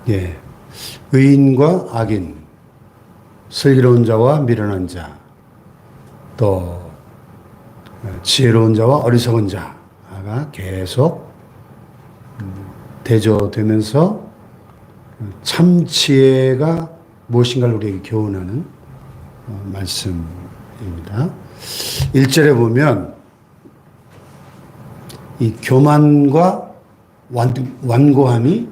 예. 의인과 악인, 슬기로운 자와 미련한 자, 또 지혜로운 자와 어리석은 자가 계속 대조되면서 참 지혜가 무엇인가를 우리에게 교훈하는 말씀입니다. 1절에 보면 이 교만과 완고함이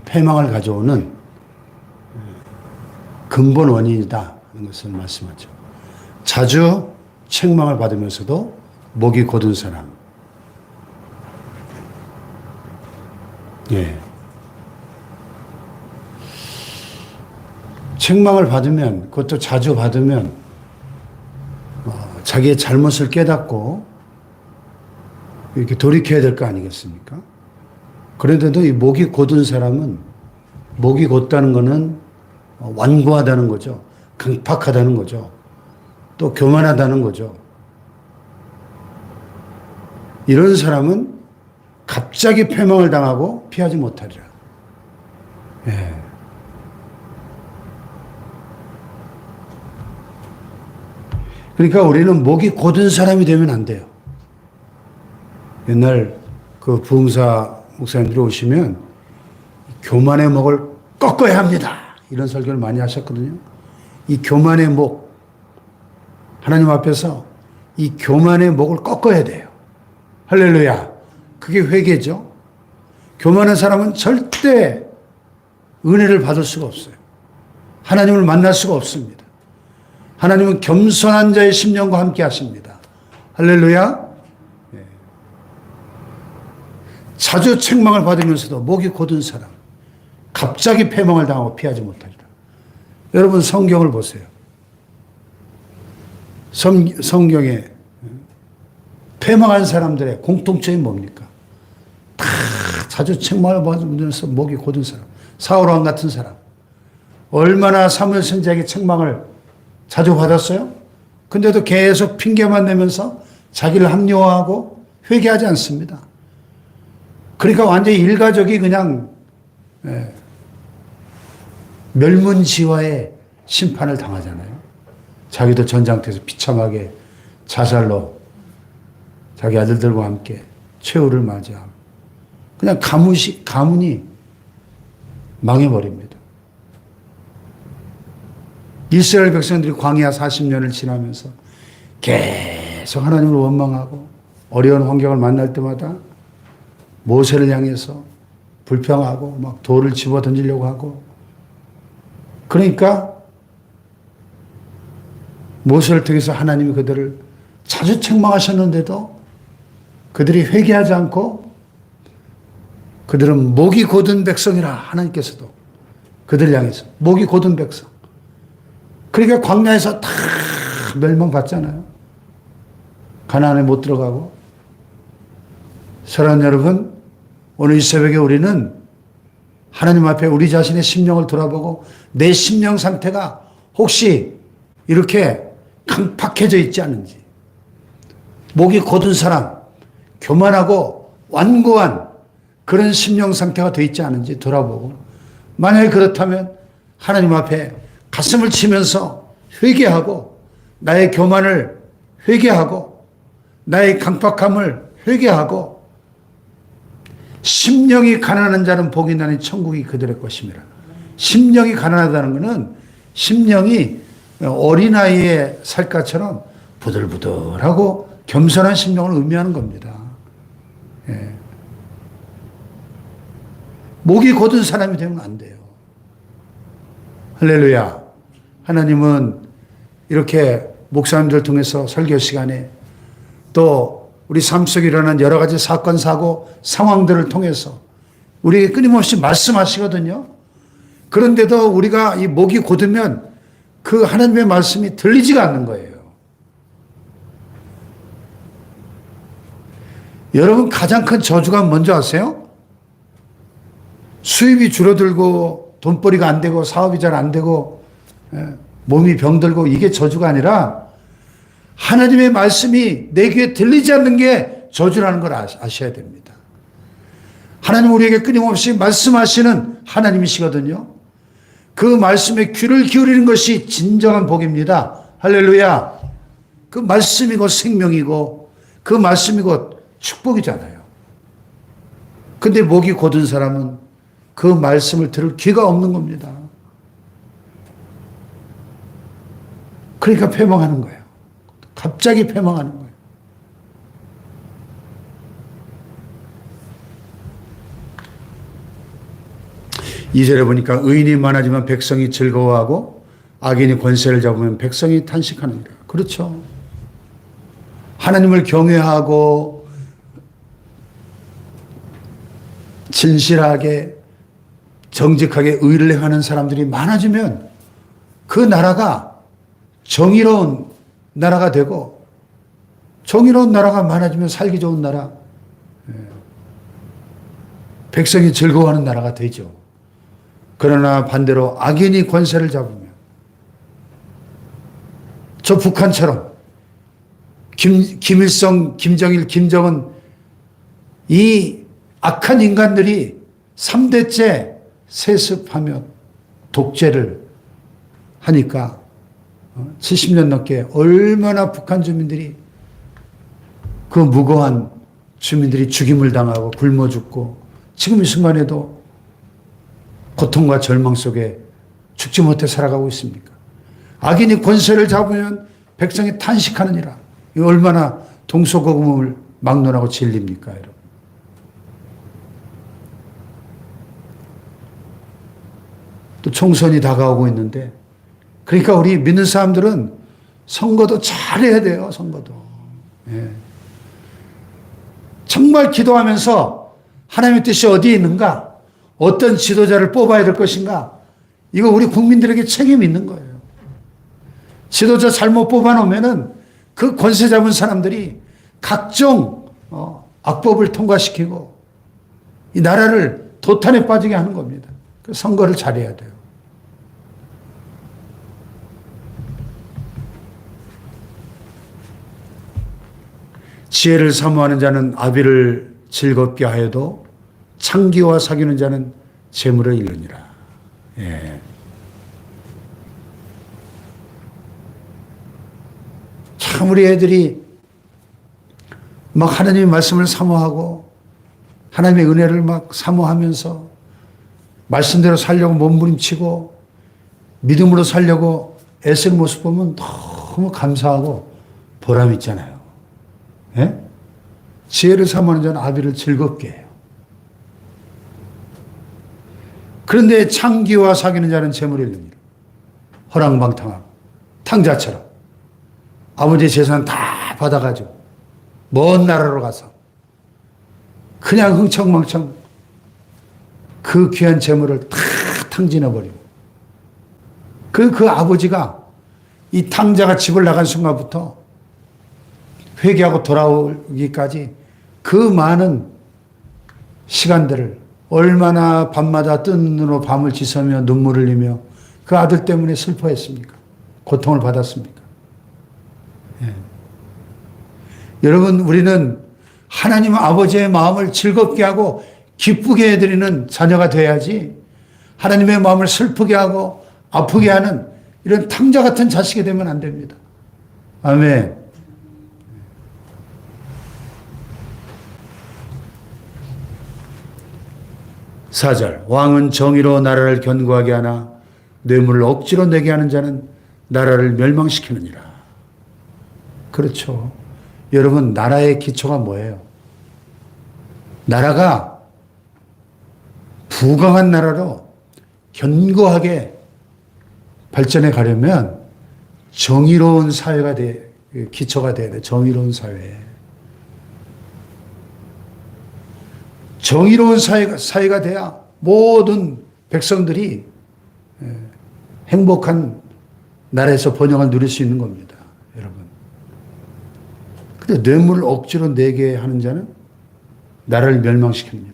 패망을 가져오는 근본 원인이다 하는 것을 말씀하죠. 자주 책망을 받으면서도 목이 곧은 사람. 예. 책망을 받으면, 그것도 자주 받으면 자기의 잘못을 깨닫고 이렇게 돌이켜야 될 거 아니겠습니까? 그런데도 이 목이 곧은 사람은, 목이 곧다는 것은 완고하다는 거죠. 강팍하다는 거죠. 또 교만하다는 거죠. 이런 사람은 갑자기 패망을 당하고 피하지 못하리라. 예. 그러니까 우리는 목이 곧은 사람이 되면 안 돼요. 옛날 그 부흥사 목사님들이 오시면 교만의 목을 꺾어야 합니다. 이런 설교를 많이 하셨거든요. 이 교만의 목, 하나님 앞에서 이 교만의 목을 꺾어야 돼요. 할렐루야. 그게 회개죠. 교만한 사람은 절대 은혜를 받을 수가 없어요. 하나님을 만날 수가 없습니다. 하나님은 겸손한 자의 심령과 함께 하십니다. 할렐루야. 자주 책망을 받으면서도 목이 곧은 사람, 갑자기 패망을 당하고 피하지 못하리라. 여러분 성경을 보세요. 성경에 패망한 사람들의 공통점이 뭡니까? 다 자주 책망을 받으면서 목이 곧은 사람. 사울왕 같은 사람. 얼마나 사무엘 선지자에게 책망을 자주 받았어요? 근데도 계속 핑계만 내면서 자기를 합리화하고 회개하지 않습니다. 그러니까 완전히 일가족이 그냥 멸문지화의 심판을 당하잖아요. 자기도 전장터에서 비참하게 자살로 자기 아들들과 함께 최후를 맞이하고 그냥 가문이 망해버립니다. 이스라엘 백성들이 광야 40년을 지나면서 계속 하나님을 원망하고 어려운 환경을 만날 때마다 모세를 향해서 불평하고 막 돌을 집어 던지려고 하고, 그러니까 모세를 통해서 하나님이 그들을 자주 책망하셨는데도 그들이 회개하지 않고 그들은 목이 곧은 백성이라 하나님께서도 그들을 향해서 목이 곧은 백성. 그러니까 광야에서 다 멸망받잖아요. 가나안에 못 들어가고. 사랑하는 여러분, 오늘 이 새벽에 우리는 하나님 앞에 우리 자신의 심령을 돌아보고 내 심령 상태가 혹시 이렇게 강팍해져 있지 않은지, 목이 곧은 사람, 교만하고 완고한 그런 심령 상태가 되어 있지 않은지 돌아보고, 만약에 그렇다면 하나님 앞에 가슴을 치면서 회개하고 나의 교만을 회개하고 나의 강팍함을 회개하고, 심령이 가난한 자는 복이 나니 천국이 그들의 것임이라. 심령이 가난하다는 것은 심령이 어린아이의 살갗처럼 부들부들하고 겸손한 심령을 의미하는 겁니다. 예. 목이 곧은 사람이 되면 안 돼요. 할렐루야. 하나님은 이렇게 목사님들 통해서 설교 시간에 또 우리 삶 속에 일어난 여러 가지 사건, 사고, 상황들을 통해서 우리에게 끊임없이 말씀하시거든요. 그런데도 우리가 이 목이 곧으면 그 하나님의 말씀이 들리지가 않는 거예요. 여러분 가장 큰 저주가 뭔지 아세요? 수입이 줄어들고 돈벌이가 안 되고 사업이 잘 안 되고 몸이 병들고, 이게 저주가 아니라 하나님의 말씀이 내 귀에 들리지 않는 게 저주라는 걸 아셔야 됩니다. 하나님 우리에게 끊임없이 말씀하시는 하나님이시거든요. 그 말씀에 귀를 기울이는 것이 진정한 복입니다. 할렐루야. 그 말씀이 곧 생명이고 그 말씀이 곧 축복이잖아요. 근데 목이 곧은 사람은 그 말씀을 들을 귀가 없는 겁니다. 그러니까 패망하는 거예요. 갑자기 패망하는 거예요. 이절에 보니까 의인이 많아지면 백성이 즐거워하고 악인이 권세를 잡으면 백성이 탄식하느니라. 그렇죠. 하나님을 경외하고 진실하게 정직하게 의를 행하는 사람들이 많아지면 그 나라가 정의로운 나라가 되고, 정의로운 나라가 많아지면 살기 좋은 나라, 백성이 즐거워하는 나라가 되죠. 그러나 반대로 악인이 권세를 잡으면, 저 북한처럼 김일성, 김정일, 김정은 이 악한 인간들이 3대째 세습하며 독재를 하니까 70년 넘게 얼마나 북한 주민들이, 그 무고한 주민들이 죽임을 당하고 굶어 죽고 지금 이 순간에도 고통과 절망 속에 죽지 못해 살아가고 있습니까? 악인이 권세를 잡으면 백성이 탄식하느니라. 이 얼마나 동서고금을 막론하고 진리입니까, 여러분? 또 총선이 다가오고 있는데, 그러니까 우리 믿는 사람들은 선거도 잘해야 돼요, 선거도. 예. 정말 기도하면서 하나님의 뜻이 어디에 있는가? 어떤 지도자를 뽑아야 될 것인가? 이거 우리 국민들에게 책임이 있는 거예요. 지도자 잘못 뽑아놓으면은 그 권세 잡은 사람들이 각종 악법을 통과시키고 이 나라를 도탄에 빠지게 하는 겁니다. 그 선거를 잘해야 돼요. 지혜를 사모하는 자는 아비를 즐겁게 하여도 창기와 사귀는 자는 재물을 잃느니라. 예. 참 우리 애들이 막 하나님의 말씀을 사모하고 하나님의 은혜를 막 사모하면서 말씀대로 살려고 몸부림치고 믿음으로 살려고 애쓰는 모습 보면 너무 감사하고 보람 있잖아요. 예? 지혜를 사모하는 자는 아비를 즐겁게 해요. 그런데 창기와 사귀는 자는 재물을 잃느니라. 허랑방탕하고 탕자처럼 아버지의 재산 다 받아가지고 먼 나라로 가서 그냥 흥청망청 그 귀한 재물을 다 탕진해버리고, 그 아버지가 이 탕자가 집을 나간 순간부터 회개하고 돌아오기까지 그 많은 시간들을 얼마나 밤마다 뜬 눈으로 밤을 지새며 눈물을 흘리며 그 아들 때문에 슬퍼했습니까? 고통을 받았습니까? 예. 여러분, 우리는 하나님 아버지의 마음을 즐겁게 하고 기쁘게 해드리는 자녀가 돼야지 하나님의 마음을 슬프게 하고 아프게 하는 이런 탕자 같은 자식이 되면 안 됩니다. 아멘. 4절, 왕은 정의로 나라를 견고하게 하나 뇌물을 억지로 내게 하는 자는 나라를 멸망시키느니라. 그렇죠. 여러분, 나라의 기초가 뭐예요? 나라가 부강한 나라로 견고하게 발전해 가려면 정의로운 사회가 기초가 돼야 돼. 정의로운 사회. 정의로운 사회가 돼야 모든 백성들이 행복한 나라에서 번영을 누릴 수 있는 겁니다, 여러분. 근데 뇌물을 억지로 내게 하는 자는 나라를 멸망시킵니다.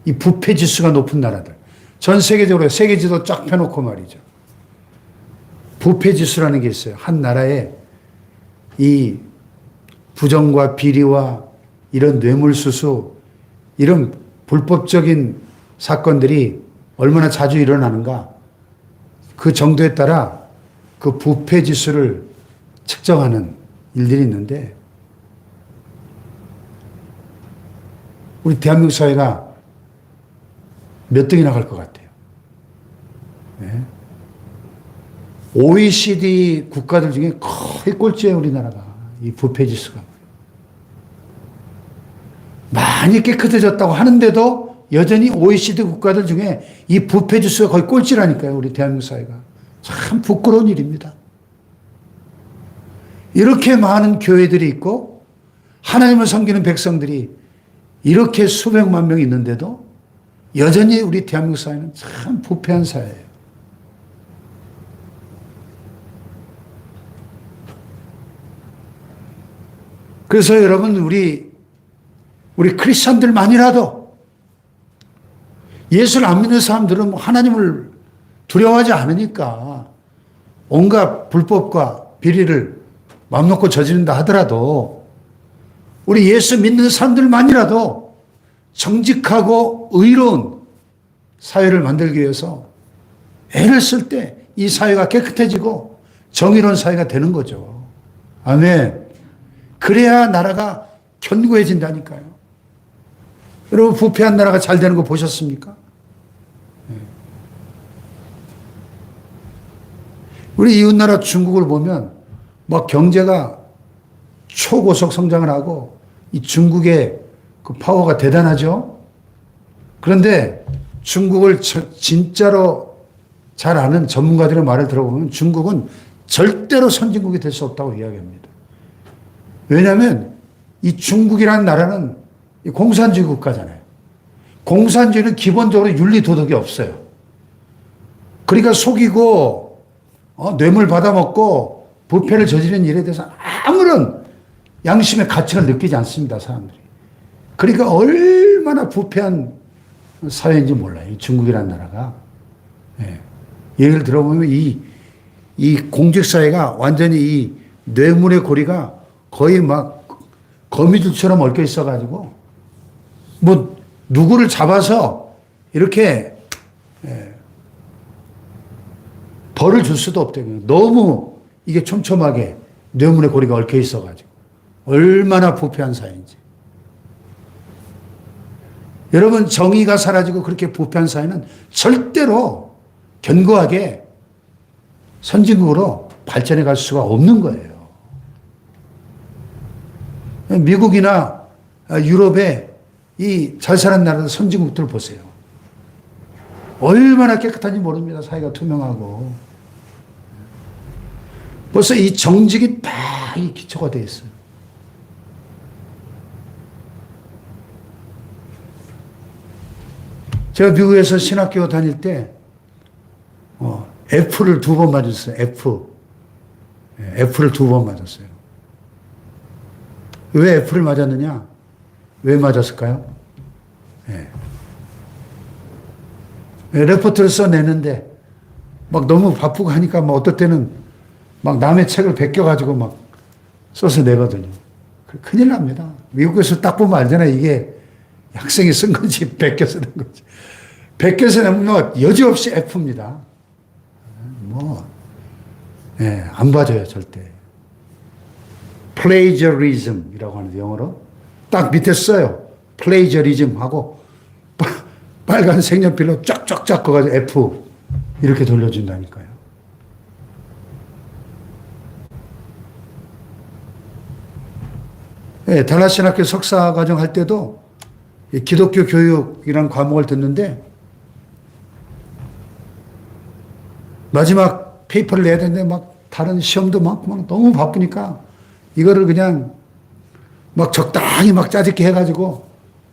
이 부패 지수가 높은 나라들. 전 세계적으로 세계 지도 쫙 펴놓고 말이죠. 부패 지수라는 게 있어요. 한 나라에 이 부정과 비리와 이런 뇌물수수, 이런 불법적인 사건들이 얼마나 자주 일어나는가, 그 정도에 따라 그 부패 지수를 측정하는 일들이 있는데, 우리 대한민국 사회가 몇 등이 나갈 것 같아요? 네. OECD 국가들 중에 거의 꼴찌예요, 우리나라가. 이 부패 지수가. 많이 깨끗해졌다고 하는데도 여전히 OECD 국가들 중에 이 부패 지수가 거의 꼴찌라니까요, 우리 대한민국 사회가. 참 부끄러운 일입니다. 이렇게 많은 교회들이 있고 하나님을 섬기는 백성들이 이렇게 수백만 명이 있는데도 여전히 우리 대한민국 사회는 참 부패한 사회예요. 그래서 여러분, 우리 크리스천들만이라도, 예수를 안 믿는 사람들은 뭐 하나님을 두려워하지 않으니까 온갖 불법과 비리를 마음 놓고 저지른다 하더라도, 우리 예수 믿는 사람들만이라도 정직하고 의로운 사회를 만들기 위해서 애를 쓸 때 이 사회가 깨끗해지고 정의로운 사회가 되는 거죠. 아멘. 그래야 나라가 견고해진다니까요. 여러분, 부패한 나라가 잘 되는 거 보셨습니까? 우리 이웃나라 중국을 보면 막 경제가 초고속 성장을 하고 이 중국의 그 파워가 대단하죠. 그런데 중국을 진짜로 잘 아는 전문가들의 말을 들어보면 중국은 절대로 선진국이 될 수 없다고 이야기합니다. 왜냐하면 이 중국이라는 나라는 공산주의 국가잖아요. 공산주의는 기본적으로 윤리 도덕이 없어요. 그러니까 속이고 뇌물 받아먹고 부패를 저지르는 일에 대해서 아무런 양심의 가치를 느끼지 않습니다, 사람들이. 그러니까 얼마나 부패한 사회인지 몰라요, 이 중국이라는 나라가. 예. 예를 들어보면 이 공직사회가 완전히 이 뇌물의 고리가 거의 막 거미줄처럼 얽혀 있어가지고 뭐 누구를 잡아서 이렇게 벌을 줄 수도 없대요. 너무 이게 촘촘하게 뇌물의 고리가 얽혀 있어가지고 얼마나 부패한 사회인지. 여러분, 정의가 사라지고 그렇게 부패한 사회는 절대로 견고하게 선진국으로 발전해 갈 수가 없는 거예요. 미국이나 유럽의 이 잘 사는 나라들 선진국들 보세요. 얼마나 깨끗한지 모릅니다. 사회가 투명하고. 벌써 이 정직이 다 이 기초가 되어 있어요. 제가 미국에서 신학교 다닐 때 F를 2번 맞았어요. F를 2번 맞았어요. 왜 F를 맞았느냐? 왜 맞았을까요? 레포트를 써내는데 막 너무 바쁘고 하니까 막 어떨 때는 막 남의 책을 베껴가지고 막 써서 내거든요. 큰일 납니다. 미국에서 딱 보면 알잖아요. 이게 학생이 쓴 건지 베껴서 낸 건지. 베껴서 내면 여지없이 F입니다. 안 봐줘요, 절대. plagiarism이라고 하는데 영어로 딱 밑에 써요. plagiarism 하고 빨간 색연필로 쫙쫙쫙 그어가지고 F 이렇게 돌려준다니까요. 달라스신학교 석사과정 할 때도 기독교 교육이라는 과목을 듣는데 마지막 페이퍼를 내야 되는데 막 다른 시험도 많고 막 너무 바쁘니까 이거를 그냥 막 적당히 막 짜집기 해가지고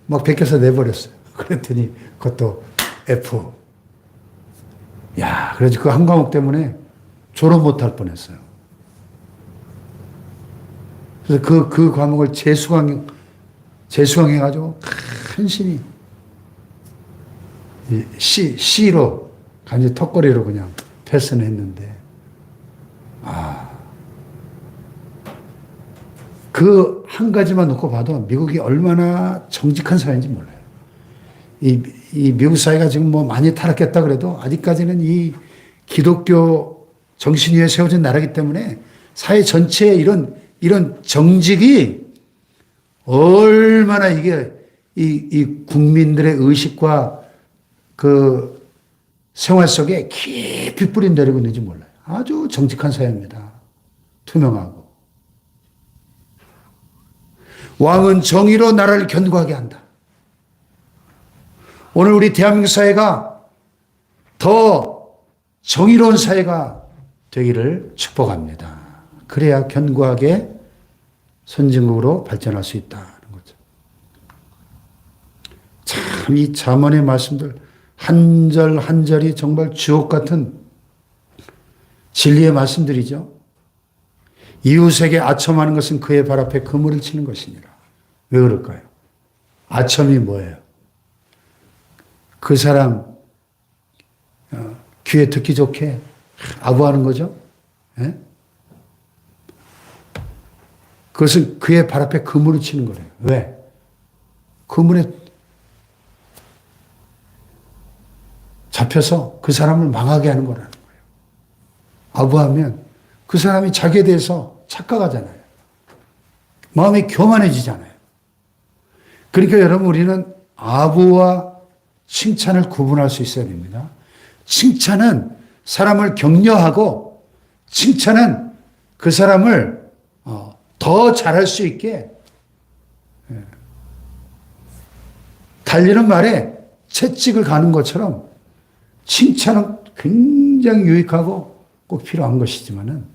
막 베껴서 내버렸어요. 그랬더니 그것도 F. 야, 그래서 그 한 과목 때문에 졸업 못할 뻔했어요. 그래서 그 과목을 재수강해가지고 간신히 C로 간지 턱걸이로 그냥 패스는 했는데, 그 한 가지만 놓고 봐도 미국이 얼마나 정직한 사회인지 몰라요. 이 미국 사회가 지금 뭐 많이 타락했다 그래도 아직까지는 이 기독교 정신 위에 세워진 나라이기 때문에 사회 전체에 이런 정직이 얼마나 이게 이 국민들의 의식과 그 생활 속에 깊이 뿌리 내리고 있는지 몰라요. 아주 정직한 사회입니다. 투명하고. 왕은 정의로 나라를 견고하게 한다. 오늘 우리 대한민국 사회가 더 정의로운 사회가 되기를 축복합니다. 그래야 견고하게 선진국으로 발전할 수 있다는 거죠. 참 이 잠언의 말씀들 한 절 한 절이 정말 주옥 같은 진리의 말씀들이죠. 이웃에게 아첨하는 것은 그의 발 앞에 그물을 치는 것이니라. 왜 그럴까요? 아첨이 뭐예요? 그 사람 귀에 듣기 좋게 아부하는 거죠. 예? 그것은 그의 발 앞에 그물을 치는 거래요. 왜? 그물에 잡혀서 그 사람을 망하게 하는 거라는 거예요. 아부하면 그 사람이 자기에 대해서 착각하잖아요. 마음이 교만해지잖아요. 그러니까 여러분 우리는 아부와 칭찬을 구분할 수 있어야 됩니다. 칭찬은 사람을 격려하고 칭찬은 그 사람을 더 잘할 수 있게 달리는 말에 채찍을 가는 것처럼 칭찬은 굉장히 유익하고 꼭 필요한 것이지만은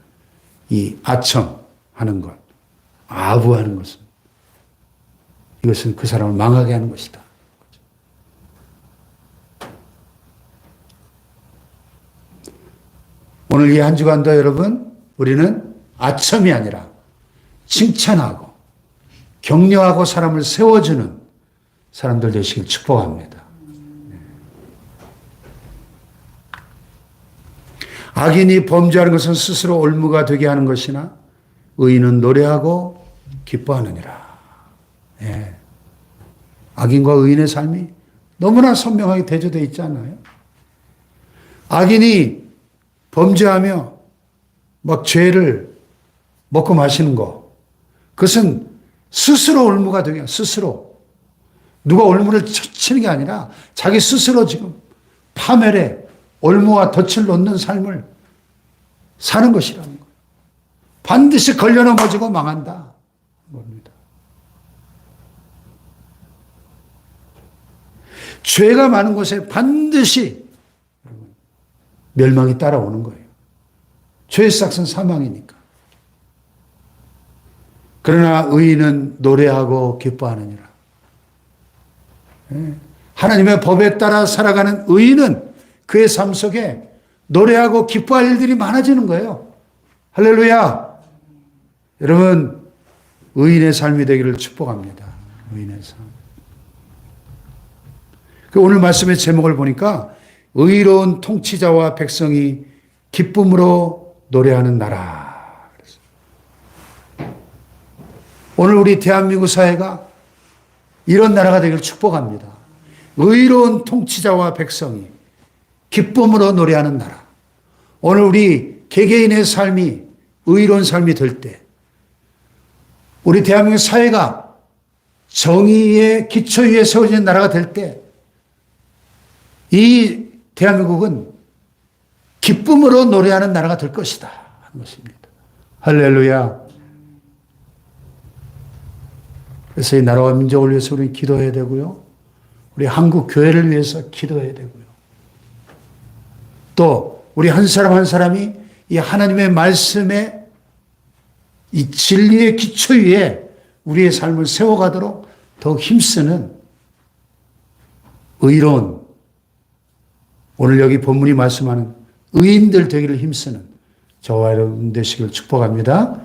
이 아첨하는 것, 아부하는 것은 이것은 그 사람을 망하게 하는 것이다. 오늘 이 한 주간도 여러분 우리는 아첨이 아니라 칭찬하고 격려하고 사람을 세워주는 사람들 되시길 축복합니다. 악인이 범죄하는 것은 스스로 올무가 되게 하는 것이나 의인은 노래하고 기뻐하느니라. 예. 악인과 의인의 삶이 너무나 선명하게 대조되어 있지 않나요? 악인이 범죄하며 막 죄를 먹고 마시는 거, 그것은 스스로 올무가 되게 해요. 스스로. 누가 올무를 치는 게 아니라 자기 스스로 지금 파멸에 올무와 덫을 놓는 삶을 사는 것이라는 거예요. 반드시 걸려 넘어지고 망한다. 겁니다. 죄가 많은 곳에 반드시 멸망이 따라오는 거예요. 죄의 싹은 사망이니까. 그러나 의인은 노래하고 기뻐하느니라. 하나님의 법에 따라 살아가는 의인은 그의 삶 속에 노래하고 기뻐할 일들이 많아지는 거예요. 할렐루야. 여러분, 의인의 삶이 되기를 축복합니다. 의인의 삶. 오늘 말씀의 제목을 보니까 의로운 통치자와 백성이 기쁨으로 노래하는 나라. 오늘 우리 대한민국 사회가 이런 나라가 되기를 축복합니다. 의로운 통치자와 백성이 기쁨으로 노래하는 나라. 오늘 우리 개개인의 삶이 의로운 삶이 될 때, 우리 대한민국 사회가 정의의 기초 위에 세워진 나라가 될 때, 이 대한민국은 기쁨으로 노래하는 나라가 될 것이다 하는 것입니다. 할렐루야. 그래서 이 나라와 민족을 위해서 우리는 기도해야 되고요. 우리 한국 교회를 위해서 기도해야 되고요. 또 우리 한 사람 한 사람이 이 하나님의 말씀에 이 진리의 기초 위에 우리의 삶을 세워가도록 더욱 힘쓰는 의로운, 오늘 여기 본문이 말씀하는 의인들 되기를 힘쓰는 저와 여러분 되시길 축복합니다.